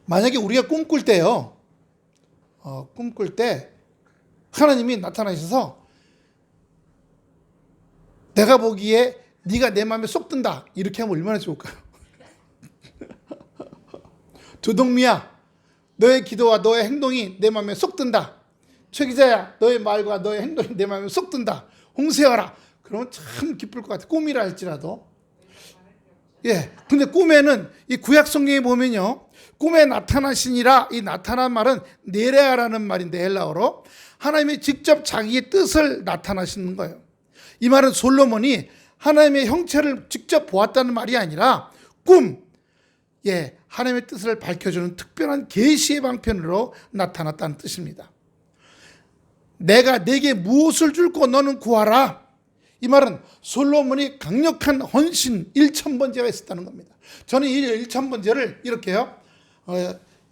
만약에 우리가 꿈꿀 때요, 꿈꿀 때 하나님이 나타나셔서 내가 보기에 네가 내 마음에 쏙 든다 이렇게 하면 얼마나 좋을까요? 조동미야, 너의 기도와 너의 행동이 내 마음에 쏙 든다. 최 기자야, 너의 말과 너의 행동이 내 마음에 쏙 든다. 홍세열아, 그러면 참 기쁠 것 같아. 꿈이라 할지라도. 예, 근데 꿈에는 이 구약 성경에 보면요, 꿈에 나타나시니라, 이 나타난 말은 네레아라는 말인데 헬라어로 하나님이 직접 자기의 뜻을 나타나시는 거예요. 이 말은 솔로몬이 하나님의 형체를 직접 보았다는 말이 아니라 꿈, 하나님의 뜻을 밝혀주는 특별한 계시의 방편으로 나타났다는 뜻입니다. 내가 내게 무엇을 줄고 너는 구하라. 이 말은 솔로몬이 강력한 헌신 1000번제가 있었다는 겁니다. 저는 이 1000번제를 이렇게요,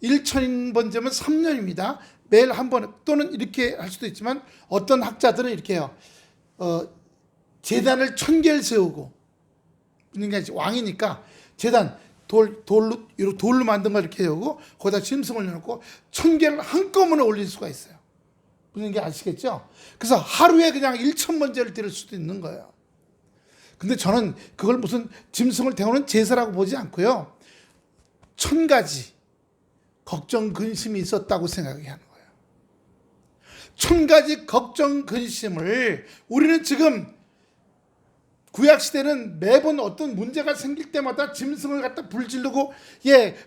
1000번제면 3년입니다. 매일 한 번, 또는 이렇게 할 수도 있지만 어떤 학자들은 이렇게 해요. 제단을 1000개를 세우고, 그러니까 왕이니까 제단 돌로 만든 걸 이렇게 세우고 거기다 짐승을 넣고 1000개를 한꺼번에 올릴 수가 있어요. 무슨 게 아시겠죠? 그래서 하루에 그냥 1000번제를 드릴 수도 있는 거예요. 근데 저는 그걸 무슨 짐승을 태우는 제사라고 보지 않고요, 1000가지 걱정 근심이 있었다고 생각하는 거예요. 1000가지 걱정 근심을 우리는 지금 구약시대는 매번 어떤 문제가 생길 때마다 짐승을 갖다 불지르고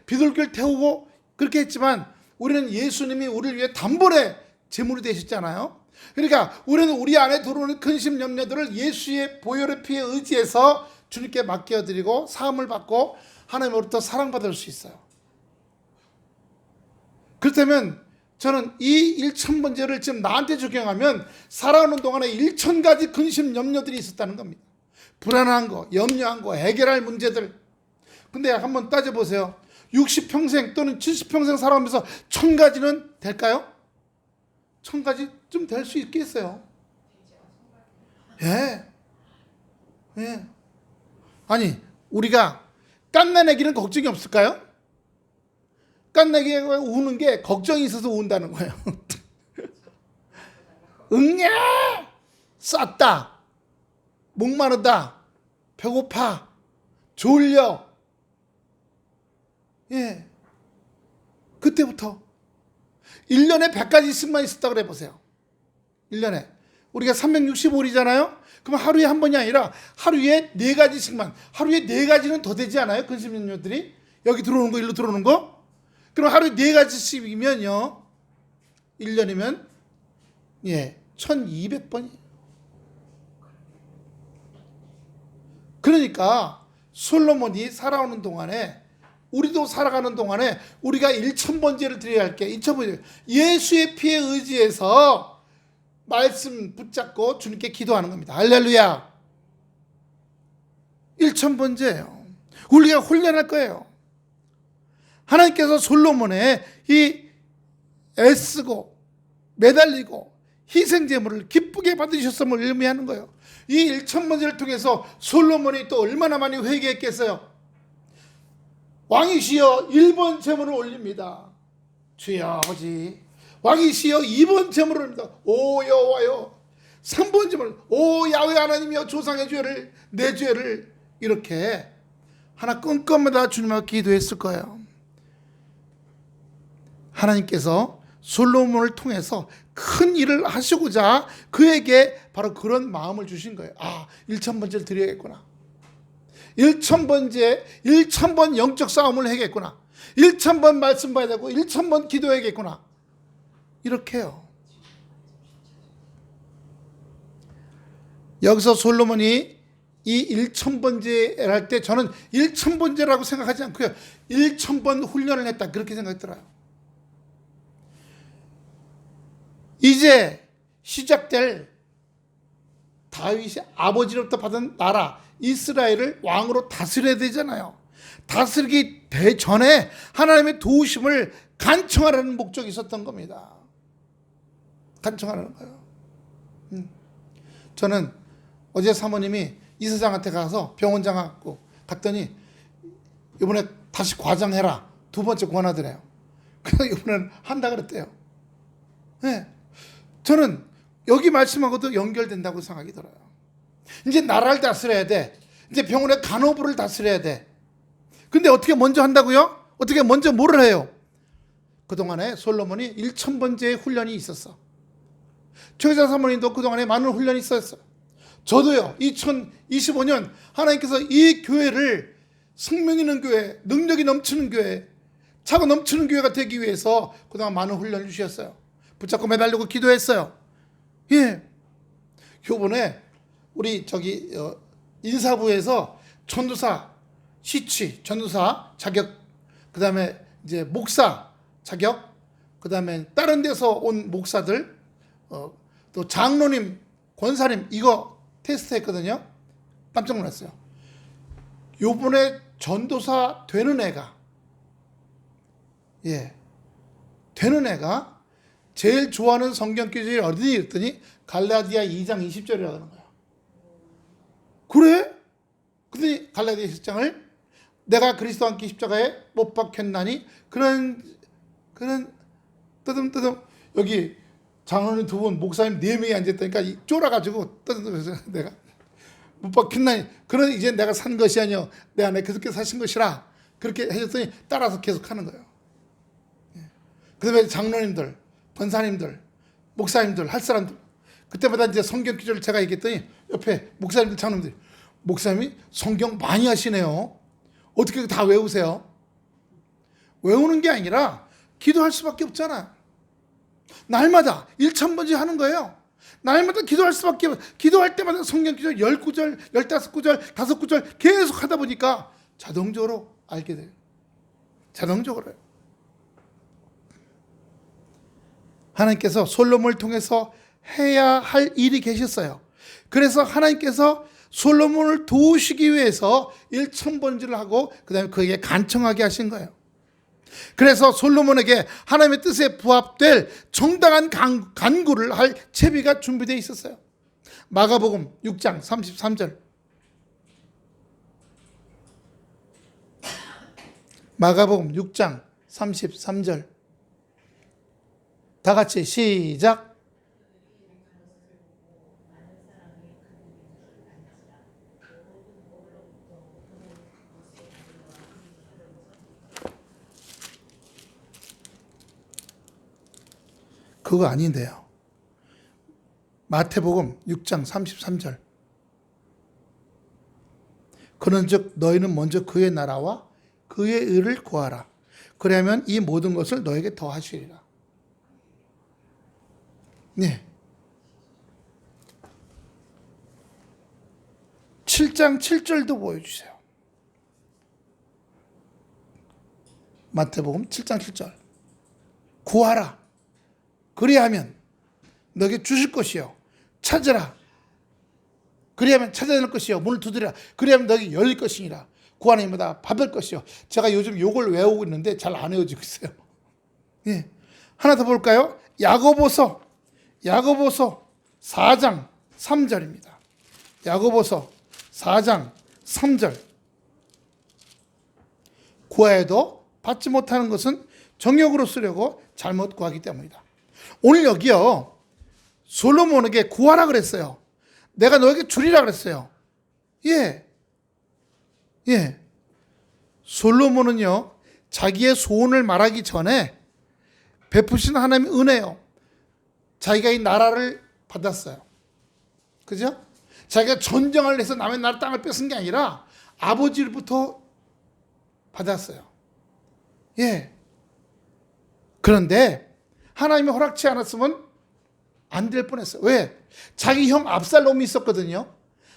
비둘기를 태우고 그렇게 했지만, 우리는 예수님이 우리를 위해 단번에 제물이 되셨잖아요. 그러니까 우리는 우리 안에 들어오는 근심 염려들을 예수의 보혈의 피에 의지해서 주님께 맡겨드리고 사함을 받고 하나님으로부터 사랑받을 수 있어요. 그렇다면 저는 이 1000번제를 지금 나한테 적용하면 살아오는 동안에 1000가지 근심 염려들이 있었다는 겁니다. 불안한 거, 염려한 거, 해결할 문제들. 근데 한번 따져보세요. 60평생 또는 70평생 살아오면서 1000가지는 될까요? 1000가지 좀 될 수 있겠어요. 아니, 우리가 깐난애기는 걱정이 없을까요? 깐난애기가 우는 게 걱정이 있어서 운다는 거예요. 응냐! 쌌다. 목마르다, 배고파, 졸려. 그때부터 1년에 100가지씩만 있었다고 해보세요. 1년에 우리가 365일이잖아요. 그럼 하루에 한 번이 아니라 하루에 4가지씩만, 하루에 4가지는 더 되지 않아요? 근심염려들이 여기 들어오는 거, 일로 들어오는 거. 그럼 하루에 4가지씩이면요, 1년이면 1200번이에요. 그러니까 솔로몬이 살아오는 동안에, 우리도 살아가는 동안에 우리가 1000번제를 드려야 할 게 1000번제, 예수의 피에 의지해서 말씀 붙잡고 주님께 기도하는 겁니다. 할렐루야. 1000번제예요. 우리가 훈련할 거예요. 하나님께서 솔로몬의 이 애쓰고 매달리고 희생제물을 기쁘게 받으셨음을 의미하는 거예요. 이 1000번제를 통해서 솔로몬이 또 얼마나 많이 회개했겠어요. 왕이시여 1번 제물을 올립니다. 주여 아버지. 왕이시여 2번 제물을 올립니다. 오 여호와여. 3번 제물, 오 야훼 하나님이여, 조상의 죄를, 내 죄를. 이렇게 하나 끈끈마다 주님 앞에 기도했을 거예요. 하나님께서 솔로몬을 통해서 큰 일을 하시고자 그에게 바로 그런 마음을 주신 거예요. 1000번제를 드려야겠구나. 1000번제, 1000번 영적 싸움을 해야겠구나. 1000번 말씀 봐야 되고 1000번 기도해야겠구나. 이렇게요. 여기서 솔로몬이 이 1000번제를 할 때 저는 1000번제라고 생각하지 않고요, 1000번 훈련을 했다, 그렇게 생각했더라고요. 이제 시작될 다윗이 아버지로부터 받은 나라 이스라엘을 왕으로 다스려야 되잖아요. 다스리기 전에 하나님의 도우심을 간청하라는 목적이 있었던 겁니다. 간청하라는 거예요. 저는 어제 사모님이 이사장한테 가서 병원장 갖고 갔더니 이번에 다시 과장해라, 2번째 권하더래요. 그래서 이번에는 한다 그랬대요. 예. 저는 여기 말씀하고도 연결된다고 생각이 들어요. 이제 나라를 다스려야 돼. 이제 병원의 간호부를 다스려야 돼. 근데 어떻게 먼저 한다고요? 어떻게 먼저 뭐를 해요? 그동안에 솔로몬이 1000번째의 훈련이 있었어. 최기자 사모님도 그동안에 많은 훈련이 있었어요. 저도요. 2025년 하나님께서 이 교회를 생명 있는 교회, 능력이 넘치는 교회, 차고 넘치는 교회가 되기 위해서 그동안 많은 훈련을 주셨어요. 붙잡고 매달리고 기도했어요. 예. 요번에 우리 인사부에서 전도사 시취, 전도사 자격, 그 다음에 이제 목사 자격, 그 다음에 다른 데서 온 목사들, 또 장로님, 권사님 이거 테스트 했거든요. 깜짝 놀랐어요. 요번에 전도사 되는 애가, 되는 애가 제일 좋아하는 성경 구절이 어디니 했더니 갈라디아 2장 20절이라고 하는 거야. 그래? 근데 갈라디아 10장을 내가 그리스도와 함께 십자가에 못 박혔나니 그런 뜨듬뜨듬 여기 장로님 2분, 목사님 4명이 앉았다니까 쫄아가지고 뜨듬뜨듬 내가 못 박혔나니 그런 이제 내가 산 것이 아니요 내 안에 그렇게 사신 것이라 그렇게 해줬더니 따라서 계속 하는 거예요. 그 다음에 장로님들, 권사님들, 목사님들, 할 사람들 그때마다 이제 성경 구절을 제가 얘기했더니 옆에 목사님들, 장로님들 목사님이 성경 많이 하시네요. 어떻게 다 외우세요? 외우는 게 아니라 기도할 수밖에 없잖아. 날마다 1000번째 하는 거예요. 날마다 기도할 수밖에 없어요. 기도할 때마다 성경 구절 10구절, 15구절, 5구절 계속 하다 보니까 자동적으로 알게 돼요. 자동적으로요. 하나님께서 솔로몬을 통해서 해야 할 일이 계셨어요. 그래서 하나님께서 솔로몬을 도우시기 위해서 1000번째를 하고 그 다음에 그에게 간청하게 하신 거예요. 그래서 솔로몬에게 하나님의 뜻에 부합될 정당한 간구를 할 채비가 준비되어 있었어요. 마가복음 6장 33절. 마가복음 6장 33절. 다 같이 시작. 그거 아닌데요. 마태복음 6장 33절. 그런즉 너희는 먼저 그의 나라와 그의 의를 구하라. 그러면 이 모든 것을 너에게 더하시리라. 네. 7장 7절도 보여주세요. 마태복음 7장 7절. 구하라. 그리하면 너에게 주실 것이요. 찾으라. 그리하면 찾아낼 것이요. 문을 두드리라. 그리하면 너에게 열릴 것이니라. 구하는 이마다 받을 것이요. 제가 요즘 요걸 외우고 있는데 잘 안 외워지고 있어요. 예. 하나 더 볼까요? 야고보서 4장 3절입니다. 야고보서 4장 3절. 구하여도 받지 못하는 것은 정욕으로 쓰려고 잘못 구하기 때문이다. 오늘 여기요. 솔로몬에게 구하라 그랬어요. 내가 너에게 주리라 그랬어요. 예. 솔로몬은요. 자기의 소원을 말하기 전에 베푸신 하나님의 은혜요. 자기가 이 나라를 받았어요. 그죠? 자기가 전쟁을 해서 남의 나라 땅을 뺏은 게 아니라 아버지로부터 받았어요. 예. 그런데 하나님이 허락치 않았으면 안 될 뻔했어요. 왜? 자기 형 압살롬이 있었거든요.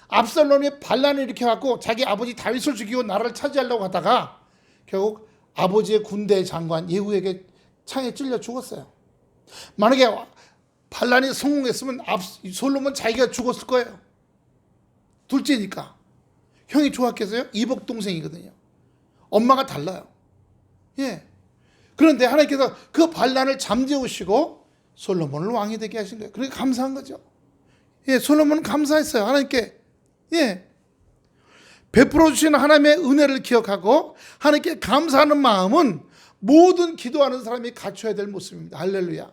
압살롬이 반란을 일으켜갖고 자기 아버지 다윗을 죽이고 나라를 차지하려고 하다가 결국 아버지의 군대 장관 예후에게 창에 찔려 죽었어요. 만약에 반란이 성공했으면 솔로몬 자기가 죽었을 거예요. 둘째니까. 형이 좋았겠어요? 이복 동생이거든요. 엄마가 달라요. 예. 그런데 하나님께서 그 반란을 잠재우시고 솔로몬을 왕이 되게 하신 거예요. 그러니까 감사한 거죠. 예, 솔로몬은 감사했어요. 하나님께. 예. 베풀어 주시는 하나님의 은혜를 기억하고 하나님께 감사하는 마음은 모든 기도하는 사람이 갖춰야 될 모습입니다. 할렐루야.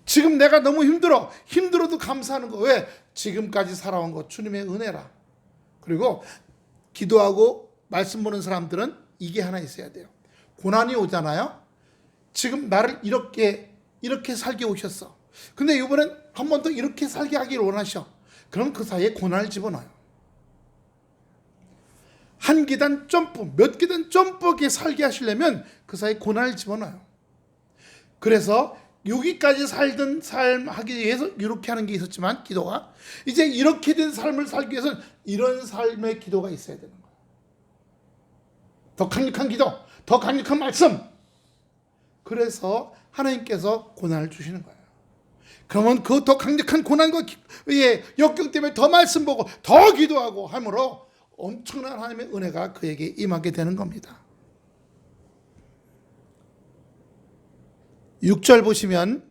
지금 내가 너무 힘들어도 감사하는 거. 왜? 지금까지 살아온 거 주님의 은혜라. 그리고 기도하고 말씀 보는 사람들은 이게 하나 있어야 돼요. 고난이 오잖아요. 지금 나를 이렇게 살게 오셨어. 근데 이번엔 한 번 더 이렇게 살게 하기를 원하셔. 그럼 그 사이에 고난을 집어넣어요. 한 계단 점프, 몇 계단 점프하게 살게 하시려면 그 사이에 고난을 집어넣어요. 그래서 여기까지 살던 삶 하기 위해서 이렇게 하는 게 있었지만, 기도가 이제 이렇게 된 삶을 살기 위해서는 이런 삶의 기도가 있어야 되는 거예요. 더 강력한 기도, 더 강력한 말씀. 그래서 하나님께서 고난을 주시는 거예요. 그러면 그 더 강력한 고난과 역경 때문에 더 말씀 보고 더 기도하고 함으로 엄청난 하나님의 은혜가 그에게 임하게 되는 겁니다. 6절 보시면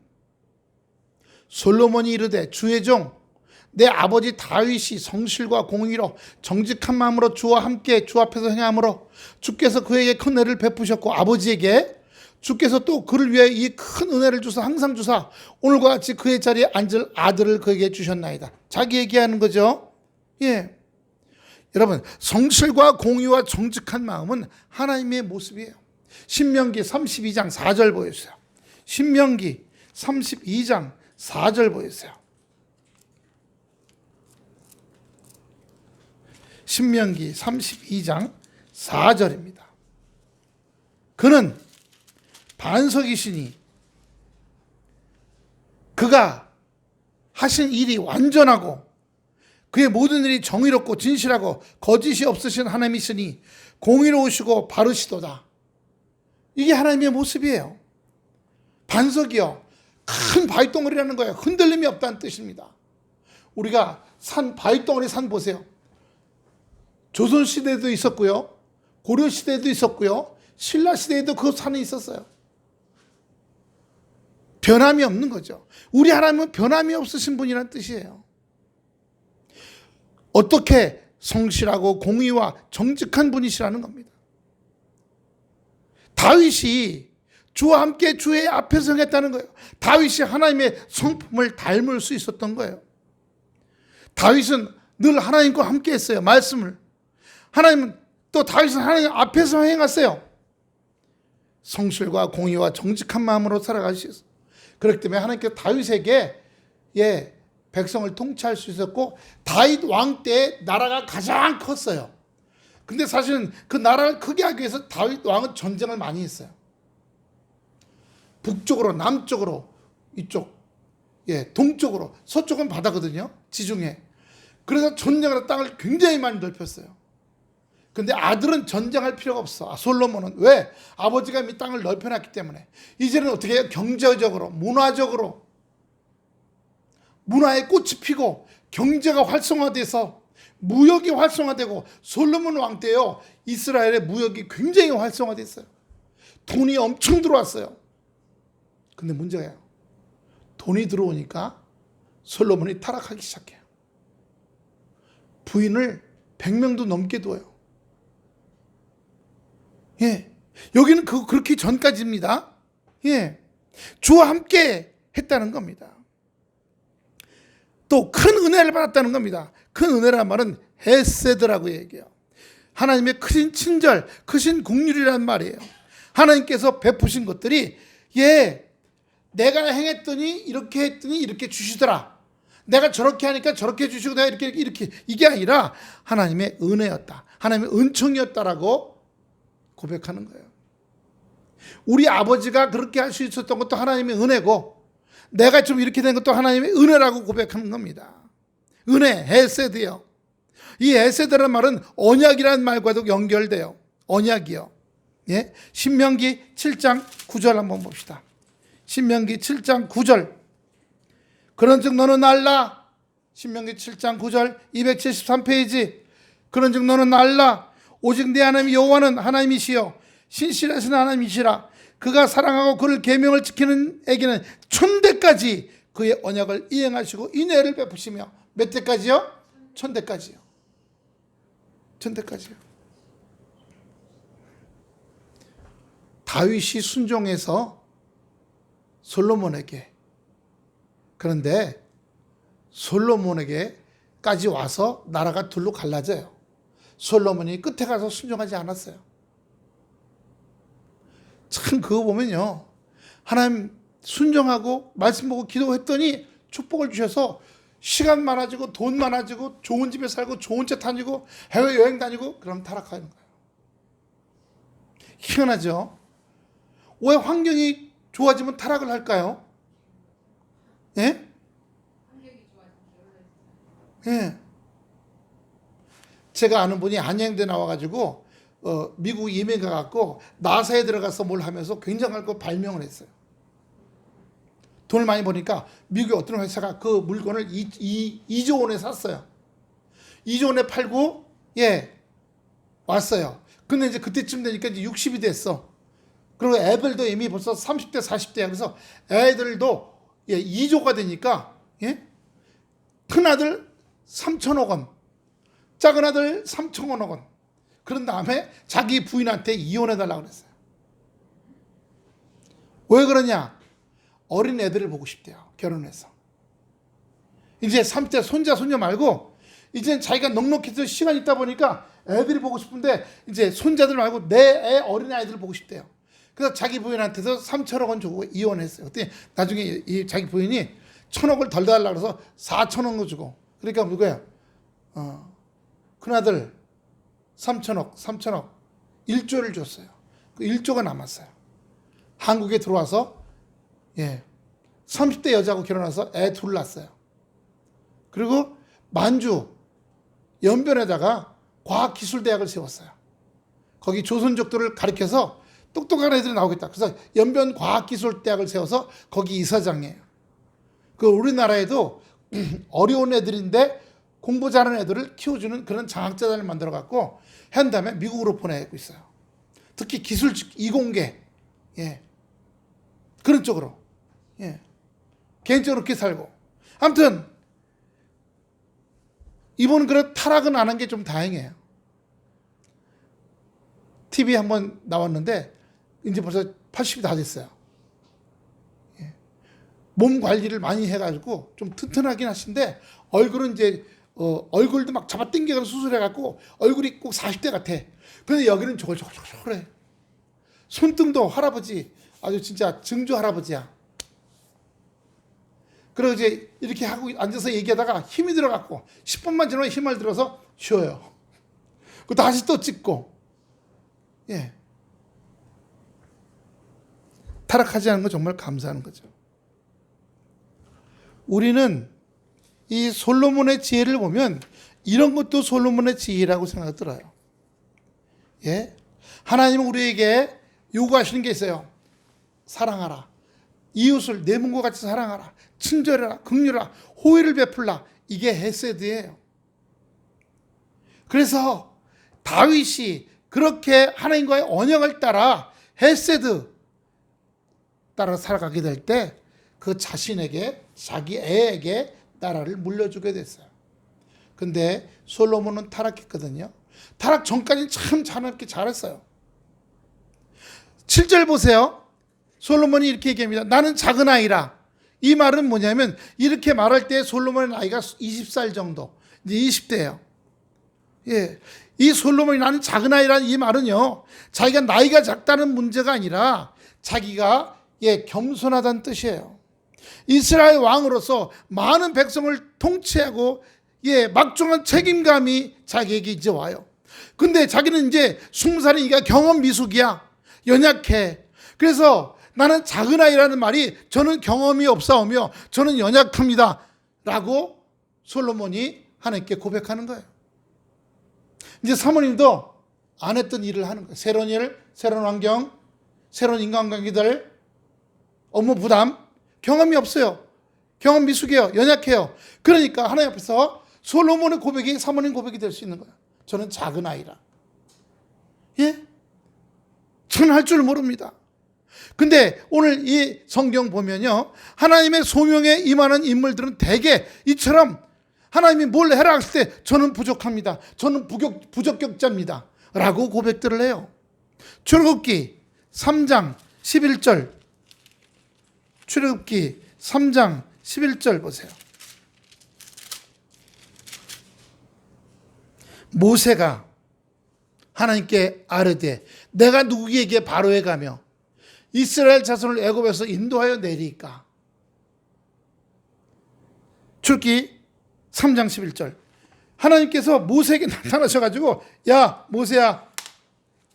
솔로몬이 이르되 주의 종 내 아버지 다윗이 성실과 공의로 정직한 마음으로 주와 함께 주 앞에서 행함으로 주께서 그에게 큰 은혜를 베푸셨고, 아버지에게 주께서 또 그를 위해 이 큰 은혜를 주사 항상 주사 오늘과 같이 그의 자리에 앉을 아들을 그에게 주셨나이다. 자기 얘기하는 거죠. 예. 여러분, 성실과 공의와 정직한 마음은 하나님의 모습이에요. 신명기 32장 4절 보여주세요. 신명기 32장 4절 보여주세요. 신명기 32장 4절입니다. 그는 반석이시니 그가 하신 일이 완전하고 그의 모든 일이 정의롭고 진실하고 거짓이 없으신 하나님이시니 공의로우시고 바르시도다. 이게 하나님의 모습이에요. 반석이요, 큰 바위덩어리라는 거예요. 흔들림이 없다는 뜻입니다. 우리가 바위덩어리 산 보세요. 조선시대에도 있었고요, 고려시대에도 있었고요, 신라시대에도 그 산이 있었어요. 변함이 없는 거죠. 우리 하나님은 변함이 없으신 분이란 뜻이에요. 어떻게 성실하고 공의와 정직한 분이시라는 겁니다. 다윗이 주와 함께 주의 앞에서 행했다는 거예요. 다윗이 하나님의 성품을 닮을 수 있었던 거예요. 다윗은 늘 하나님과 함께 했어요. 말씀을. 하나님은 또 다윗은 하나님 앞에서 행했어요. 성실과 공의와 정직한 마음으로 살아가시겠어요. 그렇기 때문에 하나님께서 다윗에게 백성을 통치할 수 있었고, 다윗 왕 때 나라가 가장 컸어요. 근데 사실은 그 나라를 크게 하기 위해서 다윗 왕은 전쟁을 많이 했어요. 북쪽으로, 남쪽으로, 이쪽, 동쪽으로, 서쪽은 바다거든요. 지중해. 그래서 전쟁으로 땅을 굉장히 많이 넓혔어요. 근데 아들은 전쟁할 필요가 없어. 솔로몬은. 왜? 아버지가 이 땅을 넓혀놨기 때문에. 이제는 어떻게 해요? 경제적으로, 문화적으로, 문화의 꽃이 피고 경제가 활성화돼서 무역이 활성화되고, 솔로몬 왕 때요, 이스라엘의 무역이 굉장히 활성화됐어요. 돈이 엄청 들어왔어요. 근데 문제예요. 돈이 들어오니까 솔로몬이 타락하기 시작해요. 부인을 100명도 넘게 둬요. 여기는 그렇게 전까지입니다. 주와 함께 했다는 겁니다. 또 큰 은혜를 받았다는 겁니다. 큰 은혜란 말은 헤세드라고 얘기해요. 하나님의 크신 친절, 크신 긍휼이란 말이에요. 하나님께서 베푸신 것들이 내가 행했더니 이렇게 했더니 이렇게 주시더라. 내가 저렇게 하니까 저렇게 주시고 내가 이렇게 이게 아니라 하나님의 은혜였다. 하나님의 은총이었다라고 고백하는 거예요. 우리 아버지가 그렇게 할 수 있었던 것도 하나님의 은혜고, 내가 좀 이렇게 된 것도 하나님의 은혜라고 고백하는 겁니다. 은혜, 헤세드요. 이 헤세드라는 말은 언약이라는 말과도 연결돼요. 언약이요. 신명기 7장 9절 한번 봅시다. 신명기 7장 9절. 그런즉 너는 알라. 신명기 7장 9절 273페이지. 그런즉 너는 알라. 오직 네 하나님 여호와는 하나님이시여 신실하신 하나님이시라. 그가 사랑하고 그를 계명을 지키는 에게는 천대까지 그의 언약을 이행하시고 인애를 베푸시며. 몇 대까지요? 천대까지요. 천대까지요. 다윗이 순종해서 솔로몬에게, 그런데 솔로몬에게까지 와서 나라가 둘로 갈라져요. 솔로몬이 끝에 가서 순종하지 않았어요. 참 그거 보면요, 하나님 순종하고 말씀 보고 기도했더니 축복을 주셔서 시간 많아지고 돈 많아지고 좋은 집에 살고 좋은 차 타고 해외여행 다니고, 그럼 타락하는 거예요. 희한하죠? 왜 환경이 좋아지면 타락을 할까요? 예? 예. 제가 아는 분이 한양대 나와가지고 미국 이민 가갖고 나사에 들어가서 뭘 하면서 굉장할 거 발명을 했어요. 돈을 많이 버니까 미국의 어떤 회사가 그 물건을 2조 원에 샀어요. 2조 원에 팔고 왔어요. 근데 이제 그때쯤 되니까 이제 60이 됐어. 그리고 애들도 이미 벌써 30대 40대야. 그래서 애들도 2조가 되니까 큰 아들 3천억 원, 작은 아들 3천억 원. 그런 다음에 자기 부인한테 이혼해달라고 그랬어요. 왜 그러냐? 어린 애들을 보고 싶대요. 결혼해서. 이제 30대 손자 손녀 말고 이제 자기가 넉넉해서 시간이 있다 보니까 애들이 보고 싶은데 이제 손자들 말고 내 애 어린 아이들을 보고 싶대요. 그래서 자기 부인한테서 3천억 원 주고 이혼했어요. 그때 나중에 이 자기 부인이 1,000억을 덜 달라고 해서 4천억을 주고, 그러니까 누구야? 큰아들 3천억 1조를 줬어요. 그 1조가 남았어요. 한국에 들어와서 30대 여자하고 결혼해서 애 둘 낳았어요. 그리고 만주 연변에다가 과학기술대학을 세웠어요. 거기 조선족들을 가르쳐서 똑똑한 애들이 나오겠다. 그래서 연변과학기술대학을 세워서 거기 이사장이에요. 그 우리나라에도 어려운 애들인데 공부 잘하는 애들을 키워주는 그런 장학재단을 만들어갖고 한 다음에 미국으로 보내고 있어요. 특히 기술 이공계, 그런 쪽으로. 개인적으로 그렇게 살고. 아무튼 이번 그런 타락은 안 한 게 좀 다행이에요. TV에 한번 나왔는데 이제 벌써 80이 다 됐어요. 몸 관리를 많이 해가지고 좀 튼튼하긴 하신데 얼굴은 이제 얼굴도 막 잡아당겨서 수술해갖고 얼굴이 꼭 40대 같아. 근데 여기는 조글조글조글해. 손등도 할아버지, 아주 진짜 증조 할아버지야. 그리고 이제 이렇게 하고 앉아서 얘기하다가 힘이 들어갖고 10분만 지나면 힘을 들어서 쉬어요. 그 다시 또 찍고. 타락하지 않은 건 정말 감사하는 거죠. 우리는 이 솔로몬의 지혜를 보면 이런 것도 솔로몬의 지혜라고 생각이 들어요. 하나님은 우리에게 요구하시는 게 있어요. 사랑하라. 이웃을 내 몸과 같이 사랑하라. 친절해라. 긍휼하라. 호의를 베풀라. 이게 헤세드예요. 그래서 다윗이 그렇게 하나님과의 언약을 따라 헤세드 따라 살아가게 될 때 그 자신에게, 자기 애에게 나라를 물려주게 됐어요. 근데 솔로몬은 타락했거든요. 타락 전까지는 참 자유롭게 잘했어요. 7절 보세요. 솔로몬이 이렇게 얘기합니다. 나는 작은 아이라. 이 말은 뭐냐면 이렇게 말할 때 솔로몬의 나이가 20살 정도, 이제 20대예요. 이 솔로몬이 나는 작은 아이라는 이 말은요, 자기가 나이가 작다는 문제가 아니라 자기가 겸손하다는 뜻이에요. 이스라엘 왕으로서 많은 백성을 통치하고 막중한 책임감이 자기에게 이제 와요. 근데 자기는 이제 20살이니까 경험 미숙이야. 연약해. 그래서 나는 작은 아이라는 말이 저는 경험이 없사오며 저는 연약합니다 라고 솔로몬이 하나님께 고백하는 거예요. 이제 사모님도 안 했던 일을 하는 거예요. 새로운 일, 새로운 환경, 새로운 인간관계들, 업무 부담, 경험이 없어요. 경험 미숙해요. 연약해요. 그러니까 하나님 앞에서 솔로몬의 고백이 사모님 고백이 될 수 있는 거예요. 저는 작은 아이라. 저는 할 줄 모릅니다. 근데 오늘 이 성경 보면요, 하나님의 소명에 임하는 인물들은 대개 이처럼 하나님이 뭘 해라 했을 때 저는 부족합니다. 저는 부적격자입니다 라고 고백들을 해요. 출애굽기 3장 11절, 출애굽기 3장 11절 보세요. 모세가 하나님께 아뢰되 내가 누구에게 바로에 가며 이스라엘 자손을 애굽에서 인도하여 내리까. 출애굽기 3장 11절. 하나님께서 모세에게 나타나셔가지고 야 모세야,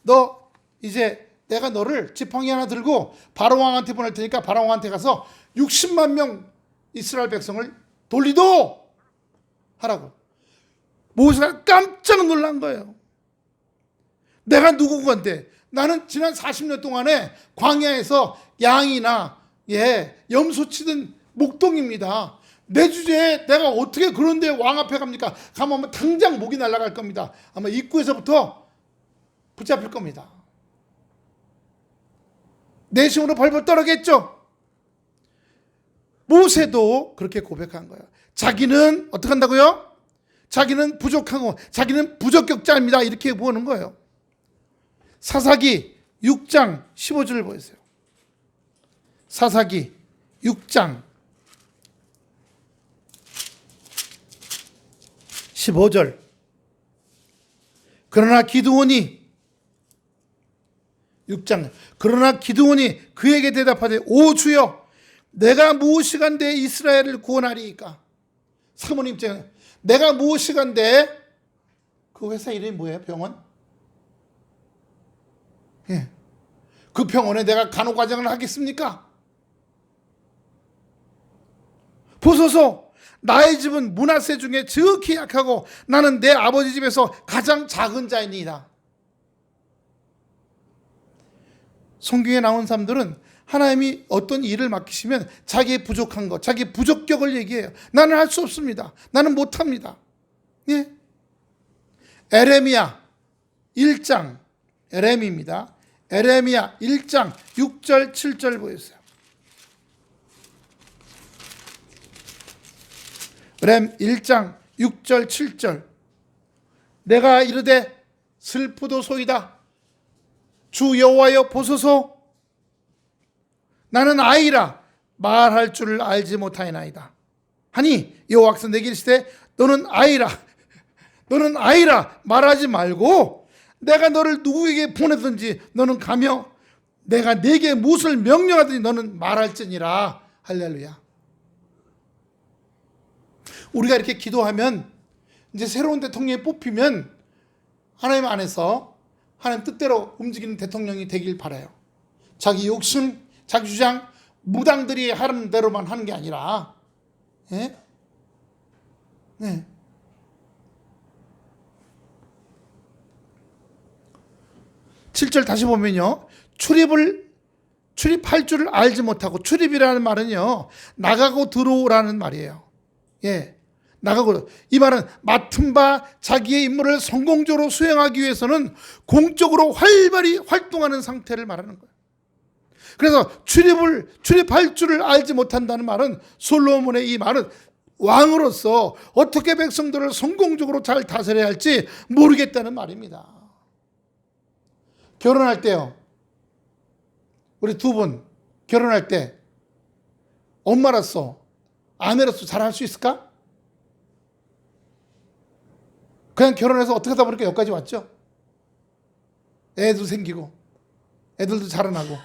너 이제 내가 너를 지팡이 하나 들고 바로 왕한테 보낼 테니까 바로 왕한테 가서 60만 명 이스라엘 백성을 돌리도 하라고. 모세가 깜짝 놀란 거예요. 내가 누구 건데? 나는 지난 40년 동안에 광야에서 양이나 염소 치던 목동입니다. 내 주제에 내가 어떻게 그런데 왕 앞에 갑니까? 가면 당장 목이 날아갈 겁니다. 아마 입구에서부터 붙잡힐 겁니다. 내심으로 벌벌 떨었겠죠. 모세도 그렇게 고백한 거예요. 자기는 어떻게 한다고요? 자기는 부족하고 자기는 부적격자입니다. 이렇게 보는 거예요. 사사기 6장 15절을 보세요. 사사기 6장 15절. 그러나 기드온이 6장. 그러나 기드온이 그에게 대답하되 오 주여, 내가 무엇이간데 이스라엘을 구원하리이까. 사모님 입장에 내가 무엇이간데, 그 회사 이름이 뭐예요? 병원? 예. 그 병원에 내가 간호과장을 하겠습니까? 보소서, 나의 집은 므낫세 중에 지극히 약하고 나는 내 아버지 집에서 가장 작은 자이니이다. 성경에 나온 사람들은 하나님이 어떤 일을 맡기시면 자기의 부족한 것, 자기의 부적격을 얘기해요. 나는 할 수 없습니다. 나는 못합니다. 예? 에레미야 1장, 에레미입니다. 에레미야 1장 6절 7절 보였어요. 에레미야 1장 6절 7절. 내가 이르되 슬프도소이다. 주 여호와여 보소서, 나는 아이라 말할 줄을 알지 못하나이다. 하니 여호와께서 내게 이르시되 너는 아이라 말하지 말고 내가 너를 누구에게 보내든지 너는 가며 내가 네게 무엇을 명령하든지 너는 말할지니라. 할렐루야. 우리가 이렇게 기도하면 이제 새로운 대통령이 뽑히면 하나님 안에서 하나님 뜻대로 움직이는 대통령이 되길 바라요. 자기 욕심, 자기 주장, 무당들이 하는 대로만 하는 게 아니라, 예? 네. 7절 다시 보면요, 출입할 줄을 알지 못하고, 출입이라는 말은요, 나가고 들어오라는 말이에요. 예. 나가고, 이 말은 맡은 바 자기의 임무를 성공적으로 수행하기 위해서는 공적으로 활발히 활동하는 상태를 말하는 거예요. 그래서 출입할 줄을 알지 못한다는 말은, 솔로몬의 이 말은 왕으로서 어떻게 백성들을 성공적으로 잘 다스려야 할지 모르겠다는 말입니다. 결혼할 때요, 우리 두 분 결혼할 때 엄마로서 아내로서 잘할 수 있을까? 그냥 결혼해서 어떻게 하다 보니까 여기까지 왔죠. 애도 생기고 애들도 자라나고.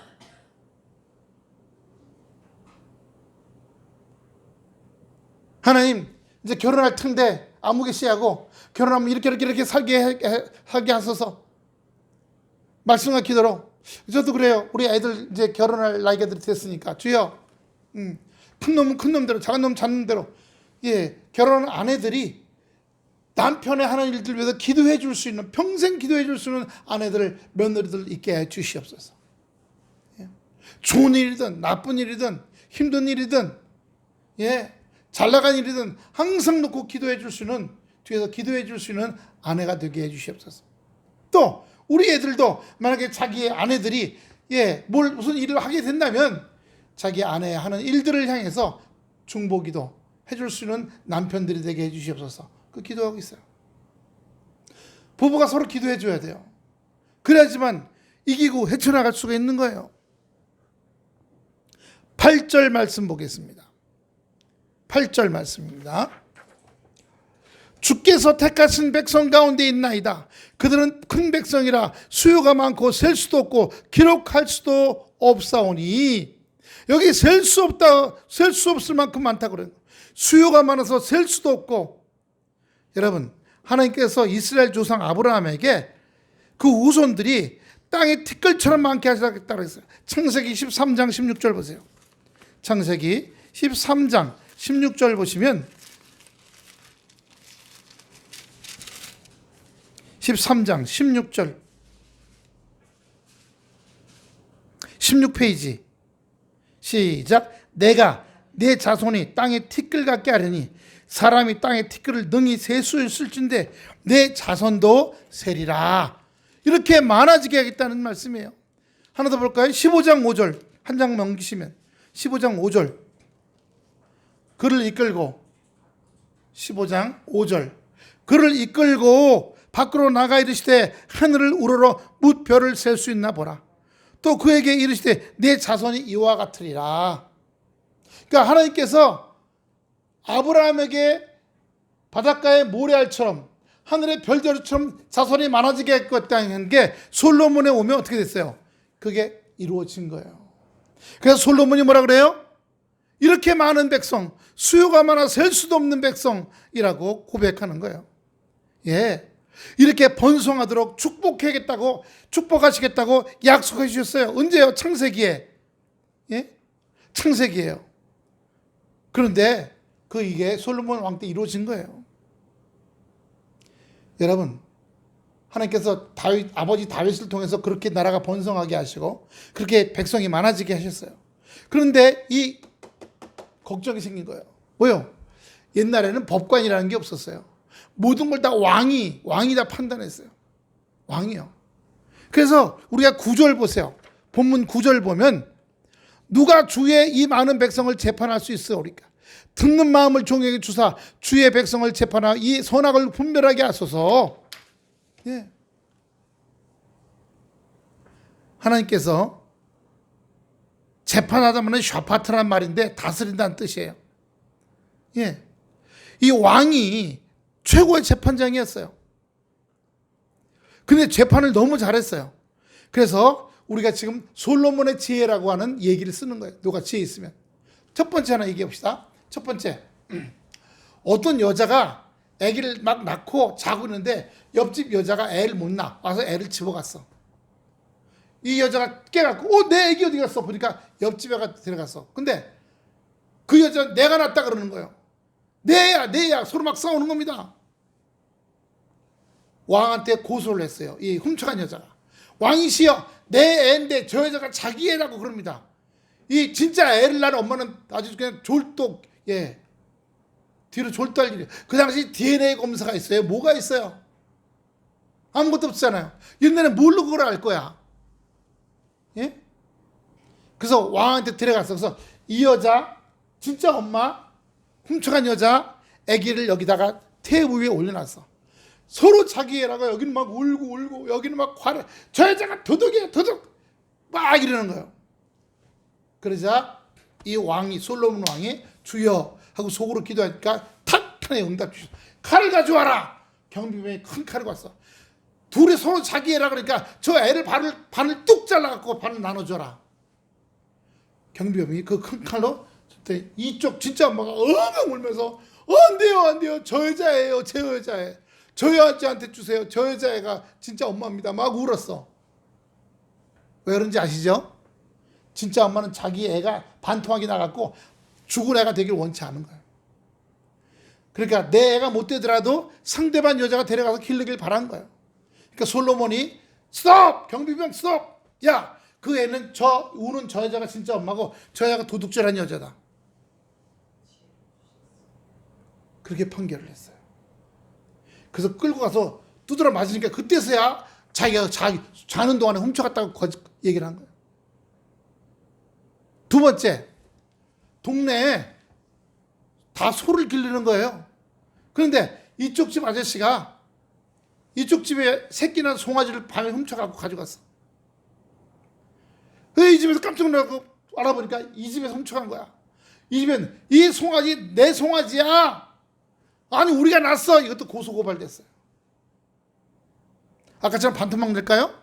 하나님 이제 결혼할 텐데 아무개 씨하고 결혼하면 이렇게 살게 하소서. 말씀과 기도로. 저도 그래요. 우리 애들 이제 결혼할 나이가 됐으니까 주여, 큰 놈은 큰 놈대로, 작은 놈은 작은 대로, 예, 결혼한 아내들이 남편의 하는 일들 위해서 기도해 줄 수 있는, 평생 기도해 줄 수 있는 아내들, 며느리들 있게 해 주시옵소서. 예. 좋은 일이든 나쁜 일이든 힘든 일이든, 예, 잘 나간 일이든 항상 놓고 기도해 줄 수 있는, 뒤에서 기도해 줄 수 있는 아내가 되게 해 주시옵소서. 또 우리 애들도 만약에 자기의 아내들이, 예, 무슨 일을 하게 된다면 자기 아내 하는 일들을 향해서 중보기도 해줄 수 있는 남편들이 되게 해주시옵소서. 그 기도하고 있어요. 부부가 서로 기도해 줘야 돼요. 그래야지만 이기고 헤쳐나갈 수가 있는 거예요. 8절 말씀 보겠습니다. 8절 말씀입니다. 주께서 택하신 백성 가운데 있나이다. 그들은 큰 백성이라 수요가 많고 셀 수도 없고 기록할 수도 없사오니. 여기 셀 수 없을 만큼 많다 그래요. 수요가 많아서 셀 수도 없고. 여러분, 하나님께서 이스라엘 조상 아브라함에게 그 후손들이 땅에 티끌처럼 많게 하시겠다고 했어요. 창세기 13장 16절 보세요. 창세기 13장 16절 보시면 13장 16절 16페이지 시작. 내가 내 자손이 땅에 티끌 같게 하려니 사람이 땅에 티끌을 능히 셀 수 있을진데 내 자손도 세리라. 이렇게 많아지게 하겠다는 말씀이에요. 하나 더 볼까요? 15장 5절 한 장 넘기시면 15장 5절 그를 이끌고 15장 5절 그를 이끌고 밖으로 나가 이르시되 하늘을 우러러 뭇 별을 셀 수 있나 보라. 또 그에게 이르시되 내 자손이 이와 같으리라. 그러니까 하나님께서 아브라함에게 바닷가의 모래알처럼 하늘의 별들처럼 자손이 많아지게 했다는 게 솔로몬에 오면 어떻게 됐어요? 그게 이루어진 거예요. 그래서 솔로몬이 뭐라 그래요? 이렇게 많은 백성, 수요가 많아 셀 수도 없는 백성이라고 고백하는 거예요. 예, 이렇게 번성하도록 축복하시겠다고 약속해 주셨어요. 언제요? 창세기에. 예? 창세기예요. 그런데 이게 솔로몬 왕 때 이루어진 거예요. 여러분, 하나님께서 아버지 다윗을 통해서 그렇게 나라가 번성하게 하시고 그렇게 백성이 많아지게 하셨어요. 그런데 이 걱정이 생긴 거예요. 뭐요? 옛날에는 법관이라는 게 없었어요. 모든 걸 다 왕이 다 판단했어요. 왕이요. 그래서 우리가 9절 보세요. 본문 9절 보면 누가 주의 이 많은 백성을 재판할 수 있으오리까? 듣는 마음을 종에게 주사 주의 백성을 재판하여 이 선악을 분별하게 하소서. 예. 하나님께서 재판하다면 샤파트란 말인데 다스린다는 뜻이에요. 예. 이 왕이 최고의 재판장이었어요. 근데 재판을 너무 잘했어요. 그래서 우리가 지금 솔로몬의 지혜라고 하는 얘기를 쓰는 거예요. 누가 지혜 있으면. 첫 번째 하나 얘기해 봅시다. 첫 번째, 어떤 여자가 아기를 막 낳고 자고 있는데 옆집 여자가 애를 못 낳아 와서 애를 집어갔어. 이 여자가 깨갖고 내 애기 어디 갔어? 보니까 옆집 애가 데려갔어. 근데 그 여자는 내가 낳았다 그러는 거예요. 내 애야 서로 막 싸우는 겁니다. 왕한테 고소를 했어요. 이 훔쳐간 여자가. 왕이시여, 내 애인데 저 여자가 자기 애라고 그럽니다. 이 진짜 애를 낳은 엄마는 아주 그냥 졸독, 예, 뒤로 졸도할 일이에요. 그 당시 DNA 검사가 있어요. 뭐가 있어요? 아무것도 없잖아요. 옛날에 뭘로 그걸 알 거야? 예? 그래서 왕한테 데려갔어. 그래서 이 여자 진짜 엄마 훔쳐간 여자 아기를 여기다가 테이블 위에 올려놨어. 서로 자기 애라고 여기는 막 울고 여기는 막 화내. 저 여자가 도둑이야 도둑 막 이러는 거예요. 그러자 이 왕이 솔로몬 왕이 주여 하고 속으로 기도하니까 탁탄에 응답 주셨어. 칼을 가져와라. 경비병이 큰 칼을 왔어. 둘이 서로 자기 애라 그러니까 저 애를 반을 뚝 잘라갖고 반을 나눠줘라. 경비병이 그 큰 칼로 이쪽 진짜 엄마가 엉엉 울면서 안 돼요 저 여자예요 제 여자애 저 여자한테 주세요. 저 여자애가 진짜 엄마입니다. 막 울었어. 왜 그런지 아시죠? 진짜 엄마는 자기 애가 반통하게 나갔고 죽은 애가 되길 원치 않은 거예요. 그러니까 내 애가 못 되더라도 상대방 여자가 데려가서 기르길 바란 거예요. 그러니까 솔로몬이 스톱! 경비병 스톱! 야, 그 애는 우는 저 여자가 진짜 엄마고 저 여자가 도둑질한 여자다. 그렇게 판결을 했어요. 그래서 끌고 가서 두드려 맞으니까 그때서야 자기가 자는 동안에 훔쳐갔다고 얘기를 한 거예요. 두 번째, 동네에 다 소를 기르는 거예요. 그런데 이쪽 집 아저씨가 이쪽 집에 새끼나 송아지를 밤에 훔쳐가고 가져갔어. 이 집에서 깜짝 놀라고 알아보니까 이 집에서 훔쳐간 거야. 이 집엔 이 송아지 내 송아지야. 아니 우리가 났어. 이것도 고소고발됐어요. 아까처럼 반토막 낼까요?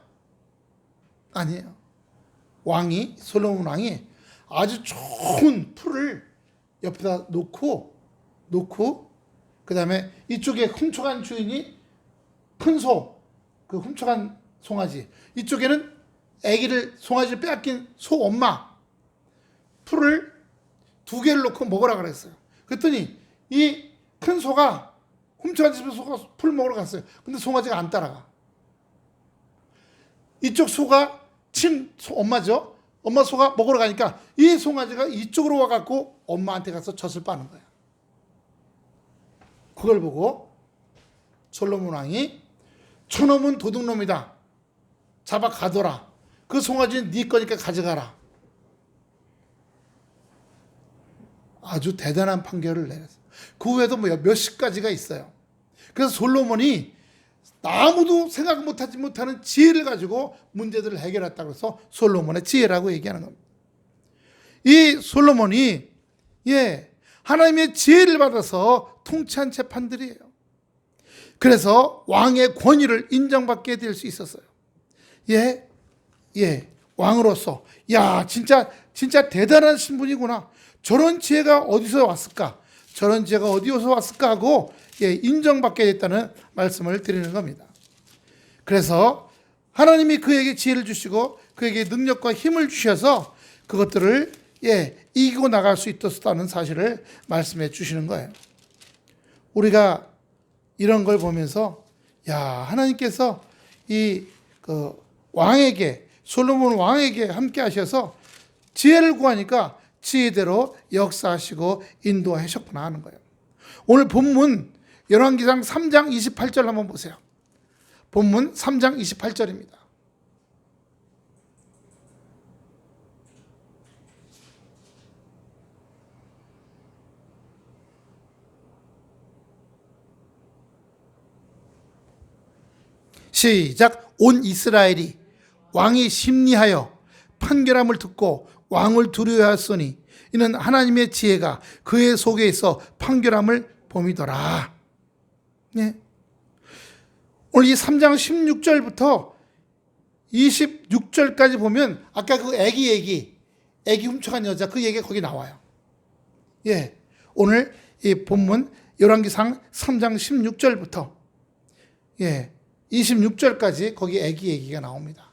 아니에요. 왕이 솔로몬 왕이 아주 좋은 풀을 옆에다 놓고 그 다음에 이쪽에 훔쳐간 주인이 큰 소, 그 훔쳐간 송아지, 이쪽에는 아기를 송아지를 빼앗긴 소 엄마, 풀을 2개를 놓고 먹으라 그랬어요. 그랬더니 이 큰 소가 훔쳐간 집에 소가 풀 먹으러 갔어요. 근데 송아지가 안 따라가. 이쪽 소가 엄마죠. 엄마 소가 먹으러 가니까 이 송아지가 이쪽으로 와갖고 엄마한테 가서 젖을 빠는 거야. 그걸 보고 솔로몬 왕이 저놈은 도둑놈이다. 잡아 가둬라. 그 송아지는 네 거니까 가져가라. 아주 대단한 판결을 내렸어요. 그 외에도 몇십 가지가 있어요. 그래서 솔로몬이 아무도 생각 못하는 지혜를 가지고 문제들을 해결했다고 해서 솔로몬의 지혜라고 얘기하는 겁니다. 이 솔로몬이 하나님의 지혜를 받아서 통치한 재판들이에요. 그래서 왕의 권위를 인정받게 될 수 있었어요. 왕으로서 진짜 대단한 신분이구나. 저런 지혜가 어디서 왔을까? 저런 지혜가 어디서 왔을까 하고 인정받게 됐다는 말씀을 드리는 겁니다. 그래서 하나님이 그에게 지혜를 주시고 그에게 능력과 힘을 주셔서 그것들을 이기고 나갈 수 있었다는 사실을 말씀해 주시는 거예요. 우리가 이런 걸 보면서 하나님께서 솔로몬 왕에게 함께 하셔서 지혜를 구하니까 지혜대로 역사하시고 인도하셨구나 하는 거예요. 오늘 본문 열왕기상 3장 28절 한번 보세요. 본문 3장 28절입니다. 시작. 온 이스라엘이 왕이 심리하여 판결함을 듣고 왕을 두려워하였으니 이는 하나님의 지혜가 그의 속에 있어 판결함을 봄이더라. 오늘 이 3장 16절부터 26절까지 보면 아까 그 애기 훔쳐간 여자 그 얘기가 거기 나와요. 오늘 이 본문 열왕기상 3장 16절부터 26절까지 거기 애기 얘기가 나옵니다.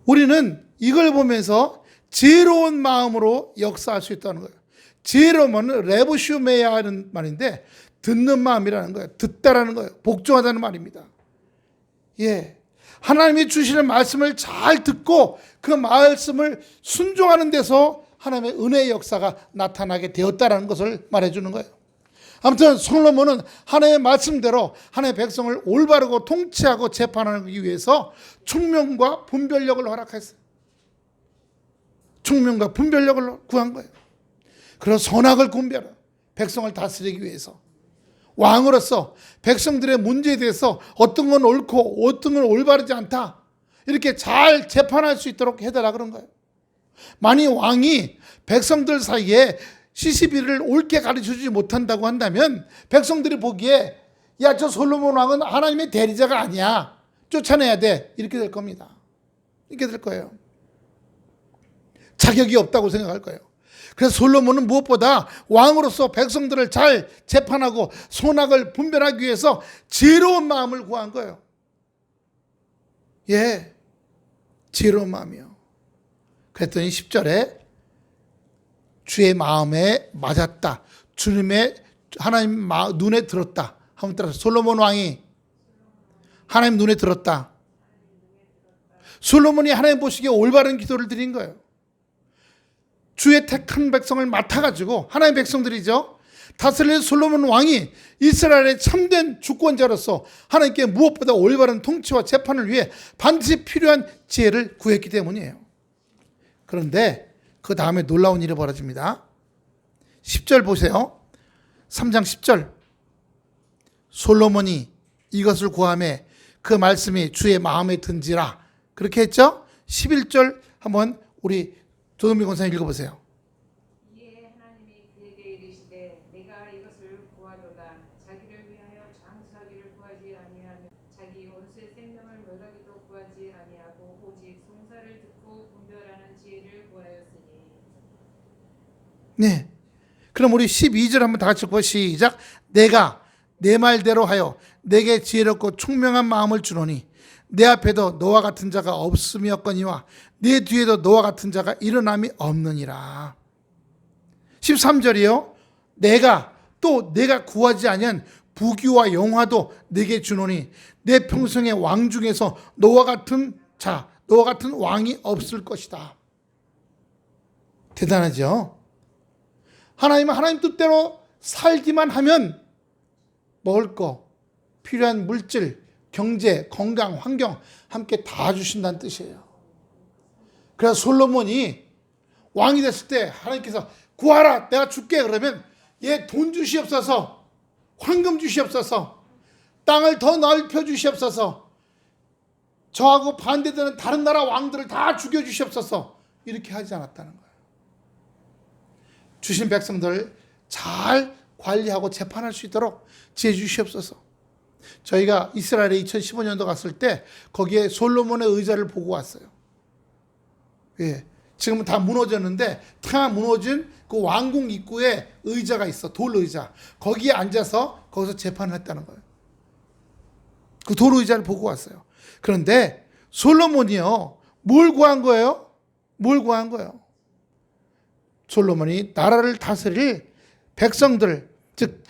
우리는 이걸 보면서 지혜로운 마음으로 역사할 수 있다는 거예요. 지혜로움은 레보슈메야 하는 말인데 듣는 마음이라는 거예요. 듣다라는 거예요. 복종하다는 말입니다. 하나님이 주시는 말씀을 잘 듣고 그 말씀을 순종하는 데서 하나님의 은혜의 역사가 나타나게 되었다는 것을 말해주는 거예요. 아무튼 솔로몬은 하나님의 말씀대로 하나님의 백성을 올바르고 통치하고 재판하기 위해서 총명과 분별력을 허락했어요. 총명과 분별력을 구한 거예요. 그래서 선악을 분별해 백성을 다스리기 위해서 왕으로서 백성들의 문제에 대해서 어떤 건 옳고 어떤 건 올바르지 않다 이렇게 잘 재판할 수 있도록 해달라 그런 거예요. 만약 왕이 백성들 사이에 시시비를 옳게 가르쳐주지 못한다고 한다면 백성들이 보기에 저 솔로몬 왕은 하나님의 대리자가 아니야. 쫓아내야 돼. 이렇게 될 겁니다. 이렇게 될 거예요. 자격이 없다고 생각할 거예요. 그래서 솔로몬은 무엇보다 왕으로서 백성들을 잘 재판하고 선악을 분별하기 위해서 지혜로운 마음을 구한 거예요. 지혜로운 마음이요. 그랬더니 10절에 주의 마음에 맞았다. 하나님 눈에 들었다. 한번 따라서 솔로몬 왕이 하나님 눈에 들었다. 솔로몬이 하나님 보시기에 올바른 기도를 드린 거예요. 주의 택한 백성을 맡아가지고 하나님 백성들이죠. 다스릴 솔로몬 왕이 이스라엘의 참된 주권자로서 하나님께 무엇보다 올바른 통치와 재판을 위해 반드시 필요한 지혜를 구했기 때문이에요. 그런데 그 다음에 놀라운 일이 벌어집니다. 10절 보세요. 3장 10절. 솔로몬이 이것을 구하매 그 말씀이 주의 마음에 든지라. 그렇게 했죠? 11절 한번 우리 조동민 권사님 읽어보세요. 이에 하나님이 그에게 이르시되 내가 이것을 구하도다. 자기를 위하여 장수하기를 구하지 아니하며 자기 원수의 생명을 멸하기도 구하지 아니하고 오직 송사를 듣고 분별하는 지혜를 구하였으니. 네. 그럼 우리 12절 한번 다 같이 읽고 시작. 내가 내 말대로 하여 내게 지혜롭고 총명한 마음을 주노니 내 앞에도 너와 같은 자가 없음이었거니와 내 뒤에도 너와 같은 자가 일어남이 없느니라. 13절이요. 내가 구하지 아니한 부귀와 영화도 내게 주노니 내 평생의 왕 중에서 너와 같은 왕이 없을 것이다. 대단하죠? 하나님은 하나님 뜻대로 살기만 하면 먹을 거, 필요한 물질, 경제, 건강, 환경 함께 다 주신다는 뜻이에요. 그래서 솔로몬이 왕이 됐을 때 하나님께서 구하라 내가 줄게 그러면 얘 돈 주시옵소서, 황금 주시옵소서, 땅을 더 넓혀 주시옵소서, 저하고 반대되는 다른 나라 왕들을 다 죽여 주시옵소서 이렇게 하지 않았다는 거예요. 주신 백성들 잘 관리하고 재판할 수 있도록 지혜 주시옵소서. 저희가 이스라엘에 2015년도 갔을 때 거기에 솔로몬의 의자를 보고 왔어요. 예, 지금은 다 무너졌는데 다 무너진 그 왕궁 입구에 의자가 있어. 돌 의자. 거기에 앉아서 거기서 재판을 했다는 거예요. 그 돌 의자를 보고 왔어요. 그런데 솔로몬이요, 뭘 구한 거예요? 뭘 구한 거예요? 솔로몬이 나라를 다스릴 백성들, 즉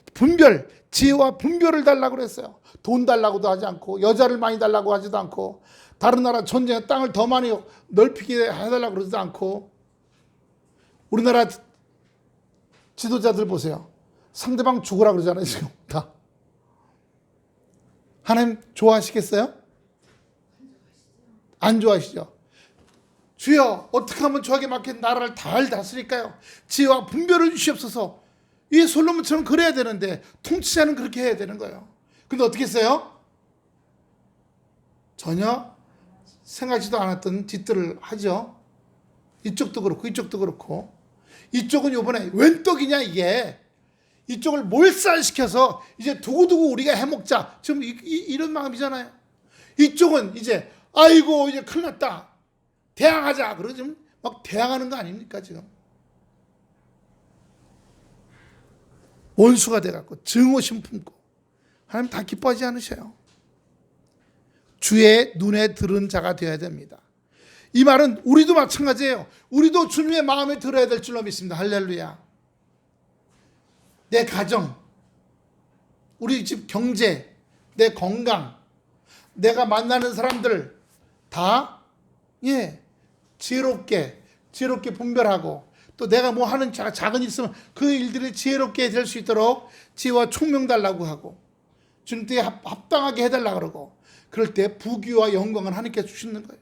지혜와 분별을 달라고 그랬어요. 돈 달라고도 하지 않고 여자를 많이 달라고 하지도 않고 다른 나라 전쟁의 땅을 더 많이 넓히게 해달라고 그러지도 않고. 우리나라 지도자들 보세요. 상대방 죽으라 그러잖아요. 지금 다. 하나님 좋아하시겠어요? 안 좋아하시죠? 주여 어떻게 하면 저에게 맡긴 나라를 잘 다스릴까요? 지혜와 분별을 주시옵소서. 이 솔로몬처럼 그래야 되는데 통치자는 그렇게 해야 되는 거예요. 근데 어떻게 했어요? 전혀 생각지도 않았던 짓들을 하죠. 이쪽도 그렇고 이쪽도 그렇고. 이쪽은 이번에 웬 떡이냐 이게. 이쪽을 몰살시켜서 이제 두고두고 우리가 해먹자. 지금 이런 마음이잖아요. 이쪽은 이제 아이고 이제 큰일 났다. 대항하자. 그러고 지금 막 대항하는 거 아닙니까 지금. 원수가 돼갖고 증오심 품고. 하나님 다 기뻐하지 않으셔요. 주의 눈에 들은 자가 되어야 됩니다. 이 말은 우리도 마찬가지예요. 우리도 주님의 마음에 들어야 될 줄로 믿습니다. 할렐루야. 내 가정, 우리 집 경제, 내 건강, 내가 만나는 사람들 다 지혜롭게 분별하고 또 내가 뭐 하는 작은 일 있으면 그 일들이 지혜롭게 될 수 있도록 지혜와 총명 달라고 하고 주님 때에 합당하게 해달라고 그러고 그럴 때 부귀와 영광은 하나님께 주시는 거예요.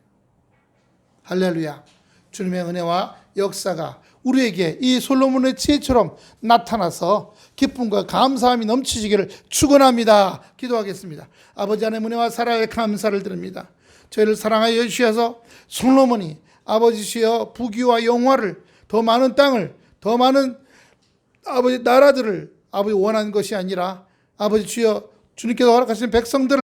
할렐루야. 주님의 은혜와 역사가 우리에게 이 솔로몬의 지혜처럼 나타나서 기쁨과 감사함이 넘치시기를 축원합니다. 기도하겠습니다. 아버지 하나님의 은혜와 사랑에 감사를 드립니다. 저희를 사랑하여 주셔서 솔로몬이 아버지시여 부귀와 영화를 더 많은 땅을 더 많은 아버지 나라들을 아버지 원하는 것이 아니라 아버지 주여 주님께서 허락하신 백성들을